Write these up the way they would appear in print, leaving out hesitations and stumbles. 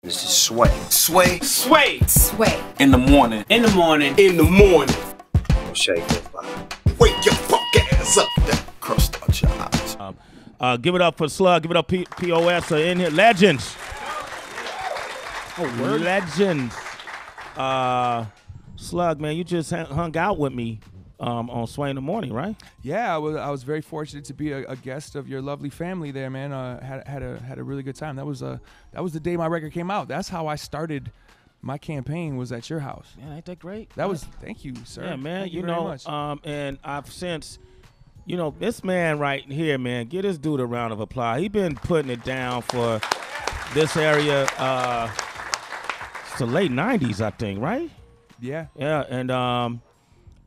This is Sway. Sway. Sway. Sway. In the morning. In the morning. In the morning. Shake your body. Wake your fuck ass up. That crust out your eyes. Give it up for Slug. Give it up P.O.S. in here. Legends. Oh, word. Legends. Slug, man, you just hung out with me on Sway in the Morning, right? Yeah, I was very fortunate to be a guest of your lovely family there, man. Had a really good time. That was the day my record came out. That's how I started my campaign, was at your house. Man, ain't that great? That was, thank you, sir. Yeah, man. Thank you very much. And I've since, this man right here, man, get this dude a round of applause. He been putting it down for this area. It's the late '90s, I think, right? Yeah. Yeah, and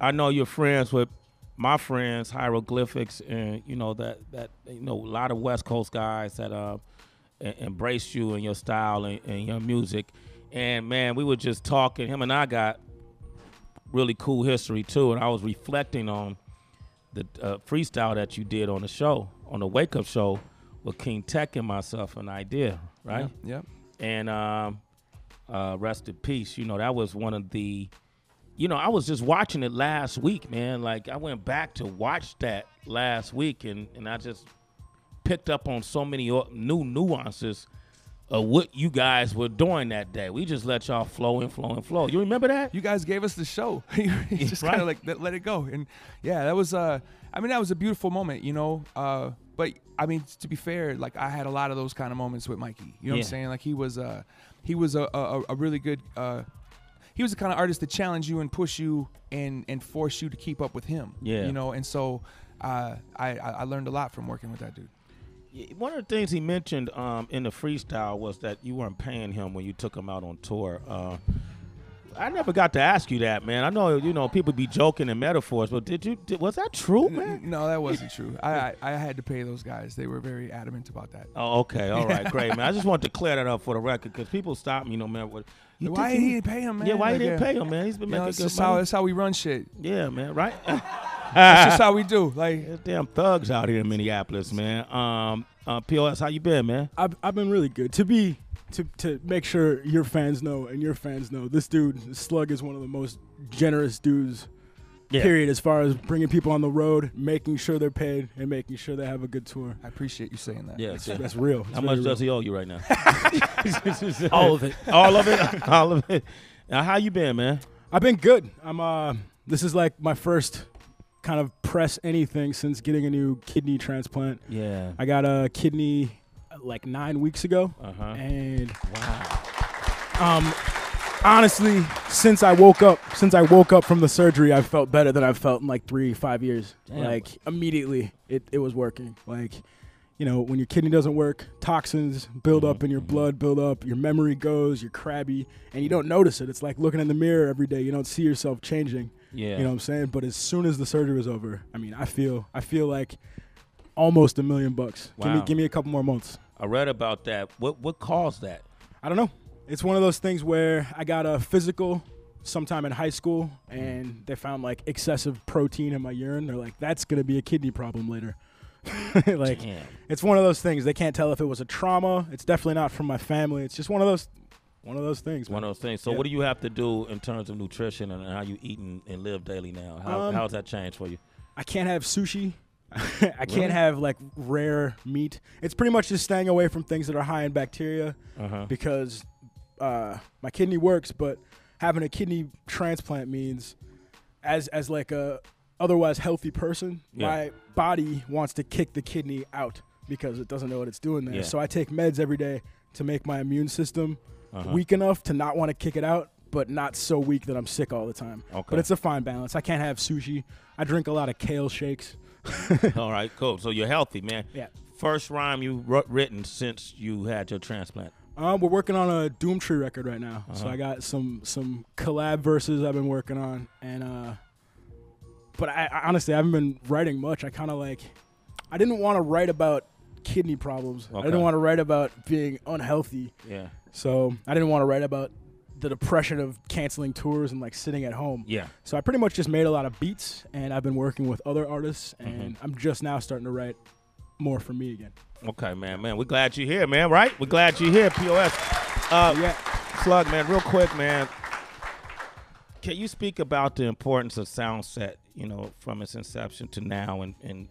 I know you're friends with my friends, Hieroglyphics, and a lot of West Coast guys that embrace you and your style and your music. And man, we were just talking. Him and I got really cool history too. And I was reflecting on the freestyle that you did on the show, on the Wake Up Show, with King Tech and myself, an idea, right? Yep. And rest in peace. That was one of the. I was just watching it last week, man. Like, I went back to watch that last week, and I just picked up on so many new nuances of what you guys were doing that day. We just let y'all flow and flow and flow. You remember that? You guys gave us the show. You just Right. kind of like let it go. And yeah, that was that was a beautiful moment, but I mean, to be fair, like, I had a lot of those kind of moments with Mikey. You know what I'm saying? Like, he was a really good he was the kind of artist that challenged you and push you and force you to keep up with him. Yeah. And so I learned a lot from working with that dude. One of the things he mentioned in the freestyle was that you weren't paying him when you took him out on tour. I never got to ask you that, man. I know, people be joking in metaphors, but was that true, man? No, that wasn't true. I had to pay those guys. They were very adamant about that. Oh, okay. All right, great, man. I just wanted to clear that up for the record, because people stop me no matter what. Why he didn't pay him, man? Yeah, why he didn't pay him, man? He's been making good money. That's how we run shit. Yeah, man, right? That's just how we do. Like, there's damn thugs out here in Minneapolis, man. P.O.S., how you been, man? I've been really good. To make sure your fans know and your fans know, this dude, Slug, is one of the most generous dudes, period, as far as bringing people on the road, making sure they're paid, and making sure they have a good tour. I appreciate you saying that. Yeah, that's real. How much does he owe you right now? All of it. All of it? All of it. Now, how you been, man? I've been good. This is like my first kind of press anything since getting a new kidney transplant. Yeah. I got a kidney like 9 weeks ago. And wow. Honestly, since I woke up from the surgery, I've felt better than I've felt in like 3-5 years. Damn. Like, immediately it was working. Like, when your kidney doesn't work, toxins build up in your blood, build up, your memory goes, you're crabby, and you don't notice it. It's like looking in the mirror every day. You don't see yourself changing. Yeah. You know what I'm saying? But as soon as the surgery was over, I mean, I feel like almost $1 million. Wow. Give me a couple more months. I read about that. What caused that? I don't know. It's one of those things where I got a physical sometime in high school, and they found like excessive protein in my urine. They're like, that's going to be a kidney problem later. Like, damn. It's one of those things. They can't tell if it was a trauma. It's definitely not from my family. It's just one of those things. Man. One of those things. So what do you have to do in terms of nutrition and how you eat and live daily now? How has that changed for you? I can't have sushi. I can't have like rare meat. It's pretty much just staying away from things that are high in bacteria because my kidney works, but having a kidney transplant means as like a otherwise healthy person, my body wants to kick the kidney out because it doesn't know what it's doing there. So I take meds every day to make my immune system weak enough to not want to kick it out, but not so weak that I'm sick all the time. Okay. But it's a fine balance. I can't have sushi. I drink a lot of kale shakes. All right, cool. So you're healthy, man. Yeah. First rhyme you written since you had your transplant? We're working on a Doomtree record right now. So I got some collab verses I've been working on, and but I honestly haven't been writing much. I kind of I didn't want to write about kidney problems. I didn't want to write about being unhealthy. Yeah. So I didn't want to write about the depression of canceling tours and like sitting at home. Yeah. So I pretty much just made a lot of beats, and I've been working with other artists, and I'm just now starting to write more for me again. Okay, man. We're glad you're here, man, right? We're glad you're here, P.O.S. Slug, man, real quick, man. Can you speak about the importance of Soundset, from its inception to now, and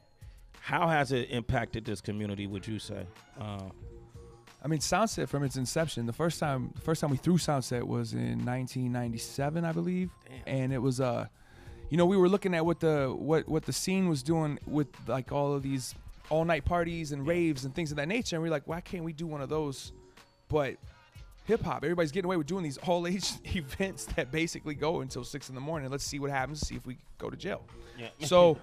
how has it impacted this community, would you say? I mean, Soundset from its inception, the first time we threw Soundset was in 1997, I believe. Damn. And it was we were looking at what the scene was doing with like all of these all-night parties and raves and things of that nature, and we're like, why can't we do one of those but hip-hop? Everybody's getting away with doing these all-age events that basically go until 6 in the morning. Let's see what happens, see if we go to jail. Yeah. So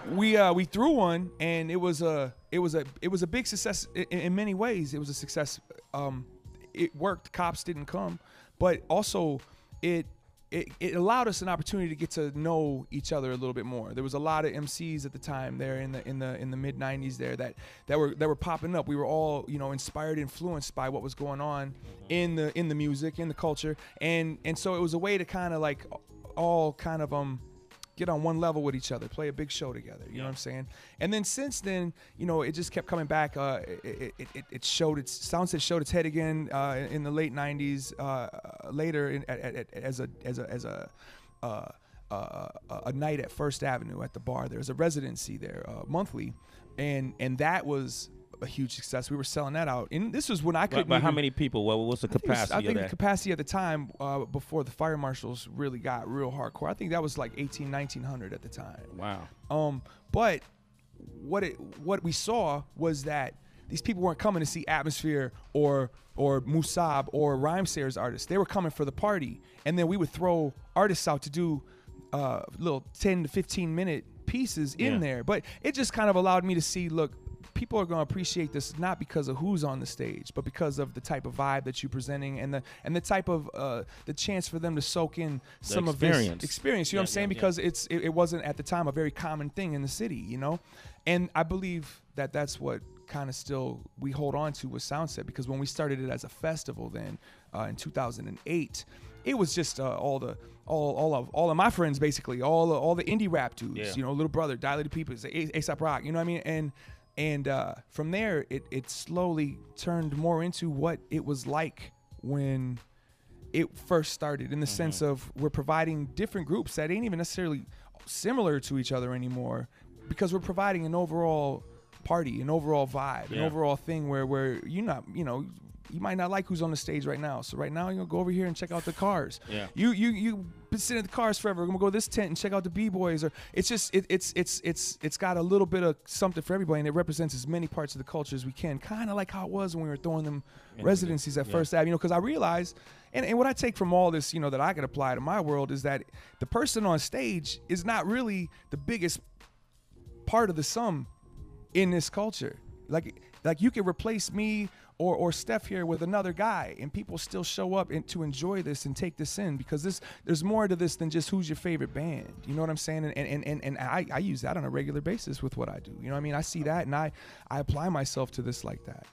we threw one, and it was a big success in many ways. It was a success. It worked. Cops didn't come, but also it allowed us an opportunity to get to know each other a little bit more. There was a lot of MCs at the time there in the mid 90s there that were popping up. We were all inspired, influenced by what was going on in the music, in the culture, and so it was a way to kind of like all kind of get on one level with each other, play a big show together. You know what I'm saying? And then since then, it just kept coming back. Soundset showed its head again in the late 90s. Later as a night at First Avenue at the bar. There's a residency there monthly, and that was a huge success. We were selling that out, and this was when I couldn't. But how many people? What was the capacity? I think the capacity at the time, before the fire marshals really got real hardcore, I think that was like 1,900 at the time. Wow. But what we saw was that these people weren't coming to see Atmosphere or Musab or Rhymesayers artists. They were coming for the party, and then we would throw artists out to do little 10 to 15 minute pieces in there. But it just kind of allowed me to see, look, people are going to appreciate this not because of who's on the stage, but because of the type of vibe that you're presenting and the type of the chance for them to soak in some of this experience. You know what I'm saying? Because it wasn't at the time a very common thing in the city, And I believe that that's what kind of still we hold on to with Soundset, because when we started it as a festival then in 2008, it was just all of my friends, basically all the indie rap dudes, Little Brother, Dilated Peoples, A$AP Rock, you know what I mean? And from there, it slowly turned more into what it was like when it first started, in the sense of we're providing different groups that ain't even necessarily similar to each other anymore, because we're providing an overall party, an overall vibe, an overall thing where you might not like who's on the stage right now. So right now, you're gonna go over here and check out the cars. Yeah. You been sitting at the cars forever. We're gonna go to this tent and check out the B-boys. Or it's just it's got a little bit of something for everybody, and it represents as many parts of the culture as we can. Kind of like how it was when we were throwing them residencies at First Ave. Because I realized, and what I take from all this, that I can apply to my world, is that the person on stage is not really the biggest part of the sum in this culture. Like you could replace me or Steph here with another guy, and people still show up to enjoy this and take this in, because there's more to this than just who's your favorite band. You know what I'm saying? And I use that on a regular basis with what I do. You know what I mean? I see that, and I apply myself to this like that.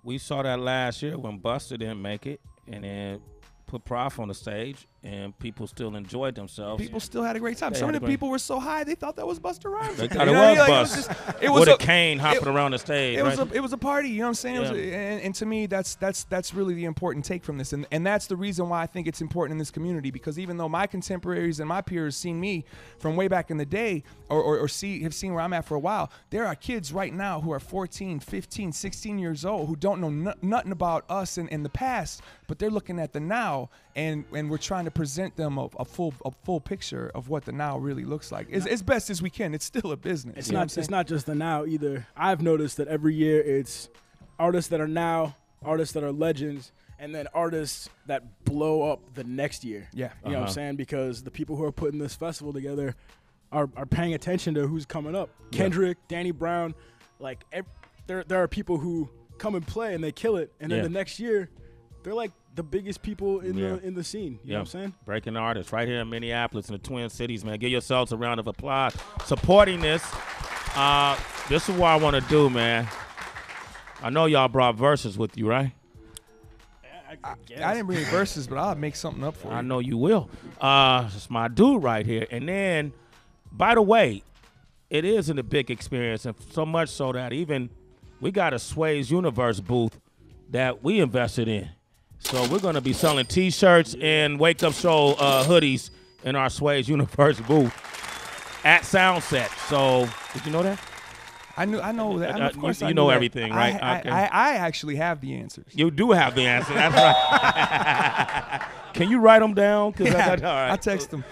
We saw that last year when Buster didn't make it, and then put Prof on the stage, and people still enjoyed themselves. People still had a great time. Some of the people were so high they thought that was Busta Rhymes. They thought it was Busta. It was a cane hopping around the stage. It was a party. You know what I'm saying? And to me, that's really the important take from this, and that's the reason why I think it's important in this community, because even though my contemporaries and my peers seen me from way back in the day, or have seen where I'm at for a while, there are kids right now who are 14, 15, 16 years old who don't know nothing about us in the past, but they're looking at the now, and we're trying to present them a full picture of what the now really looks like as best as we can. It's still a business. It's not just the now either. I've noticed that every year it's artists that are now, artists that are legends, and then artists that blow up the next year. Yeah. You know what I'm saying? Because the people who are putting this festival together are paying attention to who's coming up. Kendrick, Danny Brown, there are people who come and play and they kill it, and then the next year they're like the biggest people in the scene. You know what I'm saying? Breaking artists right here in Minneapolis and the Twin Cities, man. Give yourselves a round of applause supporting this. This is what I want to do, man. I know y'all brought verses with you, right? I didn't bring verses, but I'll make something up for you. I know you will. It's my dude right here. And then, by the way, it isn't a big experience, and so much so that even we got a Sway's Universe booth that we invested in. So we're gonna be selling T-shirts and Wake Up Show hoodies in our Sway's Universe booth at Soundset. So did you know that? I know that. Of course you I know knew that. everything, right? Okay. I actually have the answers. You do have the answer. That's right. Can you write them down? 'Cause Yeah, all right. I text them.